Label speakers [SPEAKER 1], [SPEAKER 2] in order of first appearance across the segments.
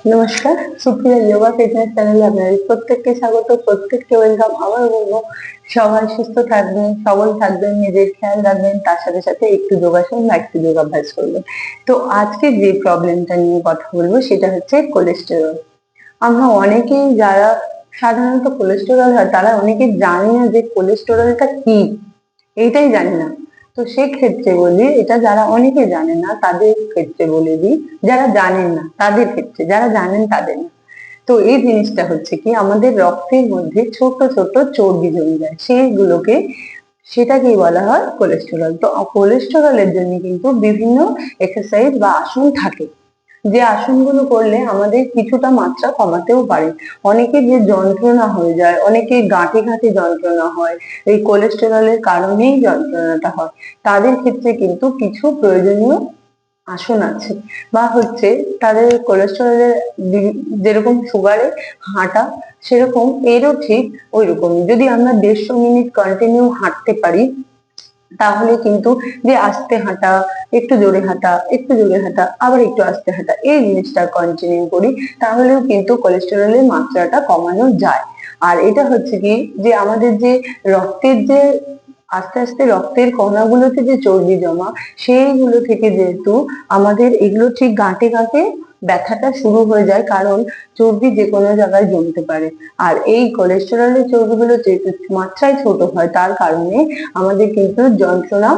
[SPEAKER 1] নমস্কার, সুপ্রিয়া যোগা ফিটনেস চ্যানেলে আপনাদের প্রত্যেককে স্বাগত, প্রত্যেককে ওয়েলকাম। আবার বলবো, সবাই সুস্থ থাকবেন, সবল থাকবেন, নিজের খেয়াল রাখবেন, তার সাথে সাথে একটু যোগাসন বা একটু যোগাভ্যাস করবেন। তো আজকে যে প্রবলেমটা নিয়ে কথা বলবো সেটা হচ্ছে কোলেস্টেরল। আমরা অনেকেই যারা সাধারণত কোলেস্টেরল হয় তারা অনেকে জানি না যে কোলেস্টেরলটা কি, এইটাই জানি না। তো সেক্ষেত্রে বলি, এটা যারা অনেকে জানে না তাদের ক্ষেত্রে বলে দিই, যারা জানেন না তাদের ক্ষেত্রে, যারা জানেন তাদের না। তো এই জিনিসটা হচ্ছে কি, আমাদের রক্তের মধ্যে ছোট ছোট চর্বি জমে যায়, সেইগুলোকে সেটাকেই বলা হয় কোলেস্টেরল। তো কোলেস্টেরলের জন্য কিন্তু বিভিন্ন এক্সারসাইজ বা আসন থাকে, যে আসনগুলো করলে আমাদের কিছুটা মাত্রা কমাতেও পারে। অনেকে যে যন্ত্রণা হয়ে যায়, অনেকে গাঁটে গাঁটে যন্ত্রণা হয়, এই কোলেস্টেরলের কারণেই যন্ত্রণাটা হয়, তাদের ক্ষেত্রে কিন্তু কিছু প্রয়োজনীয় আসন আছে। বা হচ্ছে তাদের কোলেস্টেরলের যেরকম সুগারে হাঁটা, সেরকম এরও ঠিক ওই রকম, যদি আমরা 150 মিনিট কন্টিনিউ হাঁটতে পারি, তাহলে কিন্তু যে আস্তে হাঁটা, একটু জোরে হাঁটা, একটু জোরে হাঁটা, আবার একটু আস্তে হাঁটা, এই জিনিসটা কন্টিনিউ করি, তাহলেও কিন্তু কোলেস্টেরলের মাত্রাটা কমানো যায়। আর এটা হচ্ছে কি, যে আমাদের যে রক্তের যে আস্তে আস্তে রক্তের কণাগুলোতে যে চর্বি জমা, সেইগুলো থেকে যেহেতু আমাদের এগুলো ঠিক গাঁটে গাঁটে ব্যথাটা শুরু হয়ে যায়, কারণ চর্বি যে কোনো জায়গায় জমতে পারে। আর এই কোলেস্টেরলের চর্বিগুলো যেহেতু মাত্রায় ছোট হয়, তার কারণে আমাদের কিন্তু যন্ত্রণা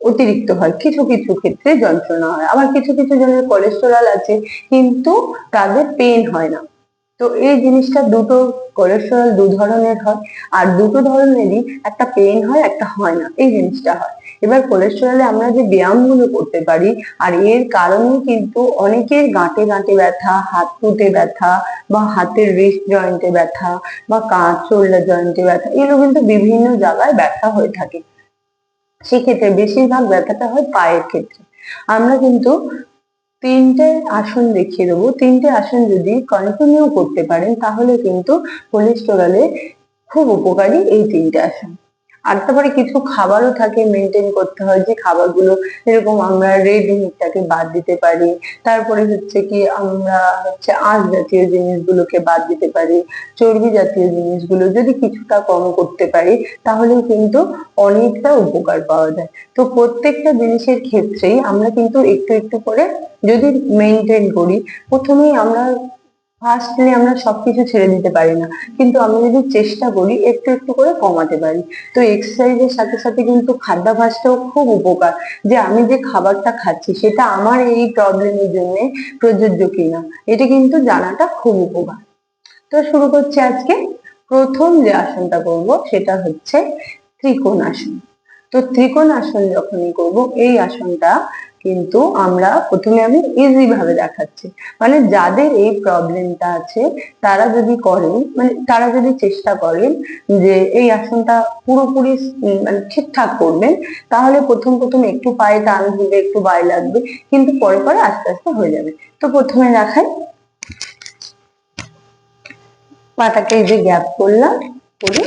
[SPEAKER 1] অতিরিক্ত হয়, কিছু কিছু ক্ষেত্রে যন্ত্রণা হয়। আবার কিছু কিছু জনের কোলেস্টেরল আছে কিন্তু তাদের পেন হয় না। তো এই জিনিসটা দুটো, কোলেস্টেরল দু ধরনের হয়, আর দুটো ধরনেরই একটা পেন হয়, একটা হয় না, এই জিনিসটা হয়। এবার কোলেস্টেরলে আমরা যে ব্যায়ামগুলো করতে পারি, আর এর কারণে কিন্তু অনেকের গাঁটে গাঁটে ব্যথা, হাত ফুটে ব্যথা, বা হাতের রিস্ট জয়েন্টে ব্যথা, বা কাঁধ শোল্ডার জয়েন্টে ব্যথা, এগুলো কিন্তু বিভিন্ন জায়গায় ব্যথা হয়ে থাকে। সেক্ষেত্রে বেশিরভাগ ব্যথাটা হয় পায়ের ক্ষেত্রে। আমরা কিন্তু তিনটে আসন দেখিয়ে দেবো, তিনটে আসন যদি কন্টিনিউ করতে পারেন তাহলে কিন্তু কোলেস্টেরলে খুব উপকারী এই তিনটে আসন। আর তারপরে কিছু খাবারও থাকে, মেনটেন করতে হয়, যে খাবারগুলো এরকম আমরা রেড মিটটাকে বাদ দিতে পারি, তারপরে হচ্ছে কি আমরা হচ্ছে আঁশ জাতীয় জিনিসগুলোকে বাদ দিতে পারি, চর্বি জাতীয় জিনিসগুলো যদি কিছুটা কম করতে পারি, তাহলে কিন্তু অনেকটা উপকার পাওয়া যায়। তো প্রত্যেকটা জিনিসের ক্ষেত্রেই আমরা কিন্তু একটু একটু করে যদি মেনটেন করি, প্রথমেই আমরা ফার্স্টলি আমরা সবকিছু ছেড়ে দিতে পারি না, কিন্তু আমরা যদি চেষ্টা করি একটু একটু করে কমাতে পারি। তো এক্সারসাইজের সাথে সাথে কিন্তু খাদ্যাভ্যাসটাও খুব উপকার, যে আমি যে খাবারটা খাচ্ছি সেটা আমার এই প্রবলেমের জন্য প্রযোজ্য কিনা, এটা কিন্তু জানাটা খুব উপকার। তো শুরু করছি আজকে। প্রথম যে আসনটা করব সেটা হচ্ছে ত্রিকোণ আসন। তো ত্রিকোণ আসন যখনই করব, এই আসনটা কিন্তু আমরা প্রথমে আমি ইজি ভাবে দেখাচ্ছি, মানে যাদের এই প্রবলেমটা আছে তারা যদি করেন, মানে তারা যদি চেষ্টা করেন যে এই আসনটা পুরোপুরি মানে ঠিকঠাক করবেন, তাহলে প্রথম প্রথম একটু পায়ে টান দিবে, একটু গায়ে লাগবে, কিন্তু পরে পরে আস্তে আস্তে হয়ে যাবে। তো প্রথমে দেখাই, পাটাকে এই যে গ্যাপ করলাম, করে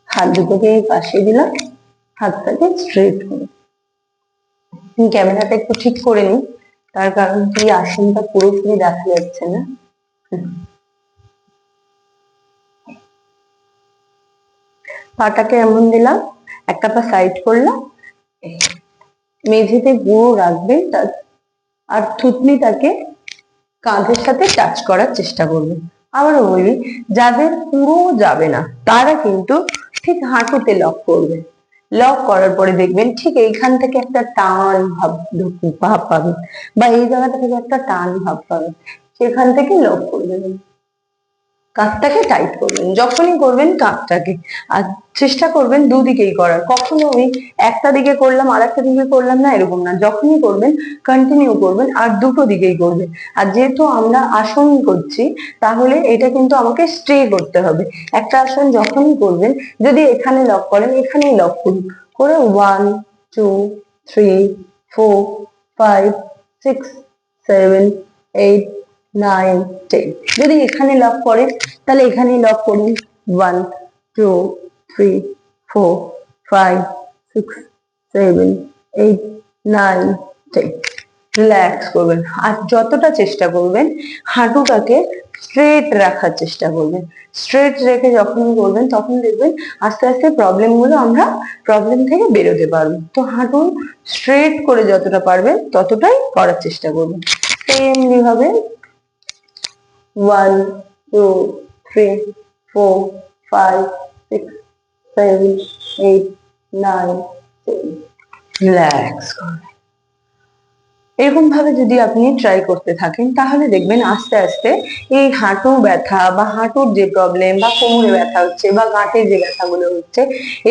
[SPEAKER 1] হাত দুটোকে পাশে দিলাম, হাতটাকে স্ট্রেট করে ক্যামেরাটা একটু ঠিক করে নিই, তার কারণ কি আসনটা পুরোপুরি দেখা যাচ্ছে না। পাটাকে এমন দিলাম, একটা পা সাইড করলাম, মেঝেতে পুরো রাখবেন, আর থুতনিটাকে কাঁধের সাথে টাচ করার চেষ্টা করবেন। আবারও বলি, যাদের পুরো যাবে না তারা কিন্তু ঠিক হাঁটুতে লক করবেন। লক করার পরে দেখবেন ঠিক এইখান থেকে একটা টান ভাব পাবেন, বা এই জায়গাটা থেকে একটা টান ভাব পাবেন, সেখান থেকে লক করে দেবেন, কাঁধটাকে টাইট করবেন। যখনই করবেন কাঁধটাকে, আর চেষ্টা করবেন দুদিকেই করার, কখনো ওই একটা দিকে করলাম আর একটা দিকে করলাম না, এরকম না। যখনই করবেন কন্টিনিউ করবেন, আর দুটো দিকেই করবেন। আর যেহেতু আমরা আসন করছি, তাহলে এটা কিন্তু আমাকে স্ট্রে করতে হবে। একটা আসন যখনই করবেন, যদি এখানে লক করেন, এখানেই লক করুন, করে 1 2 3 4 5 6 7 8 9 10, যদি এখানে লক করেন তাহলে এখানেই লক করুন, 1 2 3 4 5 6 7 8 9 10। রিল্যাক্স করবেন। আর যতটা চেষ্টা করবেন হাঁটুটাকে স্ট্রেট রাখার চেষ্টা করবেন। স্ট্রেট রেখে যখন করবেন তখন দেখবেন আস্তে আস্তে প্রবলেম থেকে বেরোতে পারবেন। তো হাঁটু স্ট্রেট করে যতটা পারবেন ততটাই করার চেষ্টা করবেন। সেমলি ভাবে 1 2 3 4 5 6 7 8 9 10 রিল্যাক্স করবেন। এরকম ভাবে যদি আপনি ট্রাই করতে থাকেন তাহলে দেখবেন আস্তে আস্তে এই হাঁটু ব্যথা বা হাঁটুর যে প্রবলেম বা কোমরে ব্যথা হচ্ছে বা গাঁটে যে ব্যথাগুলো হচ্ছে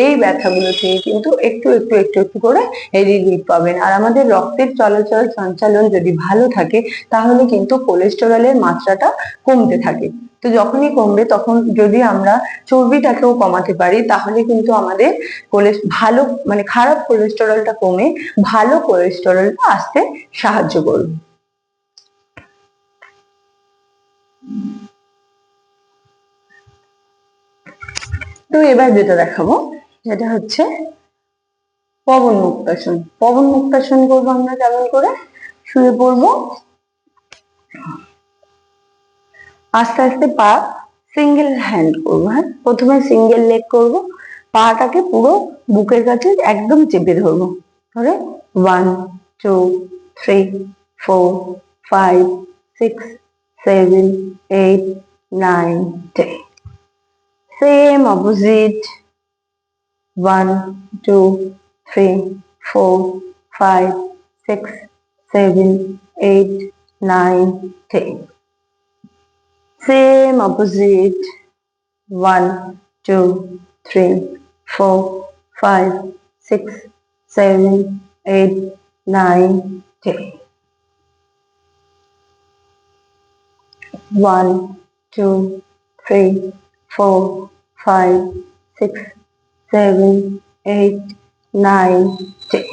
[SPEAKER 1] এই ব্যথাগুলো থেকে কিন্তু একটু করে রিলিফ পাবেন। আর আমাদের রক্তের চলাচল সঞ্চালন যদি ভালো থাকে তাহলে কিন্তু কোলেস্টেরলের মাত্রাটা কমতে থাকে। তো যখনই কমবে তখন যদি আমরা চর্বিটাকেও কমাতে পারি তাহলে কিন্তু আমাদের ভালো মানে খারাপ কোলেস্টেরলটা কমে ভালো কোলেস্টেরলটা আসতে সাহায্য করবে। তো এবার যেটা দেখাবো সেটা হচ্ছে পবন মুক্তাসন। পবন মুক্তাসন করবো আমরা কেমন করে, শুয়ে পড়বো, আস্তে আস্তে পা সিঙ্গেল হ্যান্ড করবো। হ্যাঁ, প্রথমে সিঙ্গেল লেগ করবো, পাটাকে পুরো বুকের কাছে একদম চেপে ধরবো। ধরে 1 2 3 4 5 6 7 8 9 10। Same opposite 1 2 3 4 5 6 7 8 9 10। Same opposite 1 2 3 4 5 6 7 8 9 10। 1 2 3 4 5 6 7 8 9 10।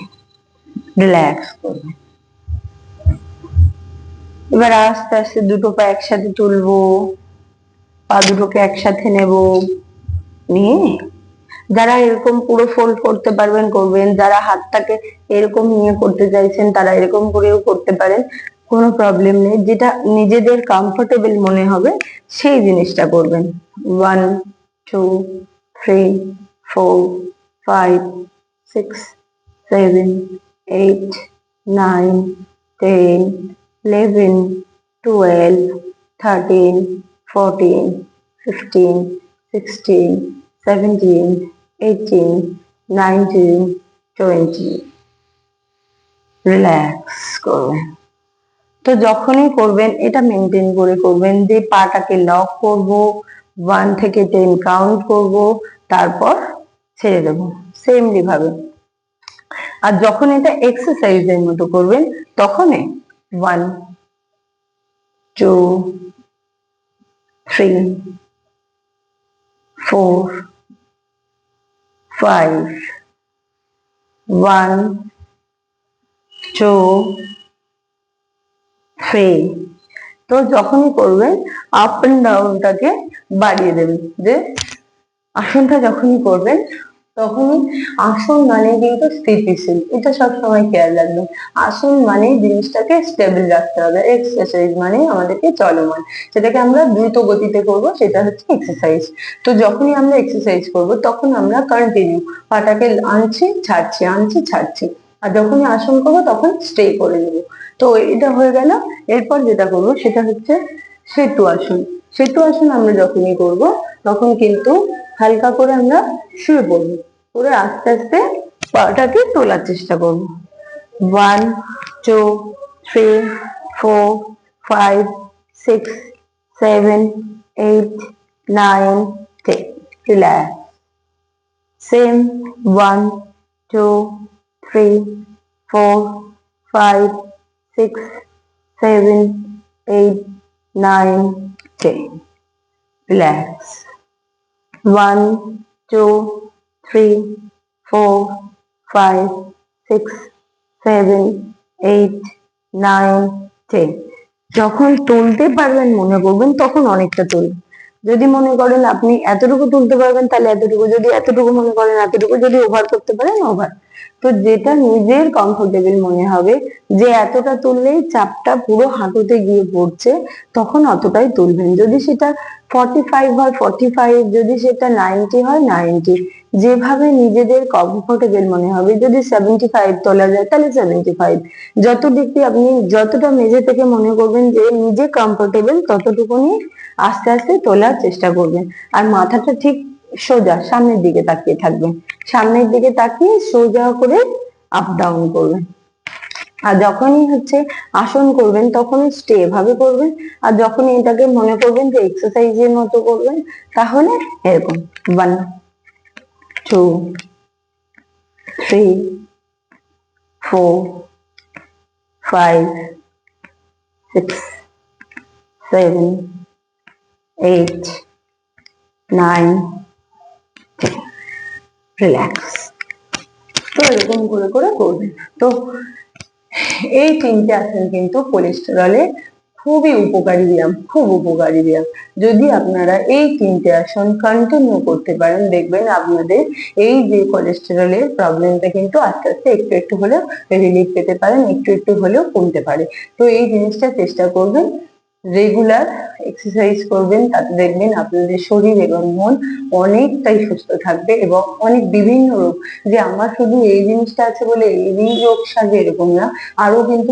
[SPEAKER 1] Relax করবেন। এবার আস্তে আস্তে দুটো পা একসাথে তুলবো, পা দুটোকে একসাথে নেব, নিয়ে যারা এরকম পুরো ফোল্ড করতে পারবেন করবেন, যারা হাতটাকে এরকম নিয়ে করতে চাইছেন তারা এরকম করেও করতে পারেন, কোনো প্রবলেম নেই। যেটা নিজেদের কমফোর্টেবল মনে হবে সেই জিনিসটা করবেন। 1 2 3 4 5 6 7 8 9 10 11 12 13 14 15 16 17 18 19 20। রিল্যাক্স করবেন। তো যখনই করবেন এটা মেনটেন করে করবেন যে পাটাকে লক করব, 1 থেকে 10 কাউন্ট করব, তারপর ছেড়ে দেব সেমলি ভাবে। আর যখন এটা এক্সারসাইজের মতো করবেন তখন 1 2 3 4 5 1 2 3। তো যখনই করবেন আপ এন্ড ডাউনটাকে বাড়িয়ে দেবেন। যে আসনটা যখনই করবেন তখনই আসন মানে কিন্তু স্থিতিশীল, এটা সবসময় খেয়াল রাখবেন। আসন মানে জিনিসটাকে স্টেবল রাখতে হবে, এক্সারসাইজ মানে আমাদেরকে চলমান, সেটাকে আমরা দ্রুত গতিতে করব, সেটা হচ্ছে এক্সারসাইজ। তো যখনই আমরা এক্সারসাইজ করব তখন আমরা কন্টিনিউ পাটাকে আনছি ছাড়ছি আনছি ছাড়ছি, আর যখনই আসন করবো তখন স্টে করে নেব। তো এটা হয়ে গেল। এরপর যেটা করব সেটা হচ্ছে সেতু আসন। সেতু আসন আমরা যখনই করব তখন কিন্তু হালকা করে আমরা শুয়ে পড়বো, করে আস্তে আস্তে পাটাকে তোলার চেষ্টা করবো। 1 2 3 4 5 6 7 8 9 10। রিল্যাক্স। সেম 1 2 3 4 5 6 7 8 9 10। রিল্যাক্স। 1 2 3 4 5 6 7 8 9 10। যখন তুলতে পারবেন মনে করবেন তখন অনেকটা তুলবেন, যদি মনে করেন আপনি এতটুকু তুলতে পারবেন তাহলে এতটুকু, যদি এতটুকু মনে করেন এতটুকু, যদি ওভার করতে পারেন ওভার। তো যেটা নিজের কমফোর্টেবল মনে হবে, যে এতটা তুললেই চাপটা পুরো হাঁটুতে গিয়ে পড়ছে, তখন অতটাই তুলবেন। যদি সেটা 45 হয় 45, যদি সেটা 90 হয় 90, যেভাবে নিজেদের কমফোর্টেবল মনে হবে। যদি 75 তোলা যায় তাহলে 75, যত দিকটি আপনি যতটা মেঝে থেকে মনে করবেন যে নিজে কমফোর্টেবল, ততটুকুনি আস্তে আস্তে তোলার চেষ্টা করবেন। আর মাথাটা ঠিক সোজা সামনের দিকে তাকিয়ে থাকবেন, সামনের দিকে তাকিয়ে সোজা করে আপ ডাউন করবেন। আর যখনই আসন করবেন তখনই স্টে ভাবে করবেন। আর যখনই এটাকে মনে করবেন যে এক্সারসাইজের মতো করবেন, তাহলে এরকম 1 2 3 4 5 6 7 8 9 10, রিল্যাক্স। তো এরকম করে করে করবেন। তো এই 3টে আসন কিন্তু কোলেস্টেরলে খুবই উপকারী ব্যায়াম, খুব উপকারী ব্যায়াম। যদি আপনারা এই 3টে আসন কন্টিনিউ করতে পারেন, দেখবেন আপনাদের এই যে কোলেস্টেরলের প্রবলেমটা কিন্তু আস্তে আস্তে একটু একটু হলেও রিলিফ পেতে পারেন, একটু একটু হলেও কমতে পারে। তো এই জিনিসটা চেষ্টা করবেন, রেগুলার এক্সারসাইজ করবেন, তাতে দেখবেন আপনাদের শরীর এবং মন অনেকটাই সুস্থ থাকবে। এবং অনেক বিভিন্ন রোগ, যে আমার শুধু এই জিনিসটা আছে বলে এই রোগ সারবে এরকম না, আরো কিন্তু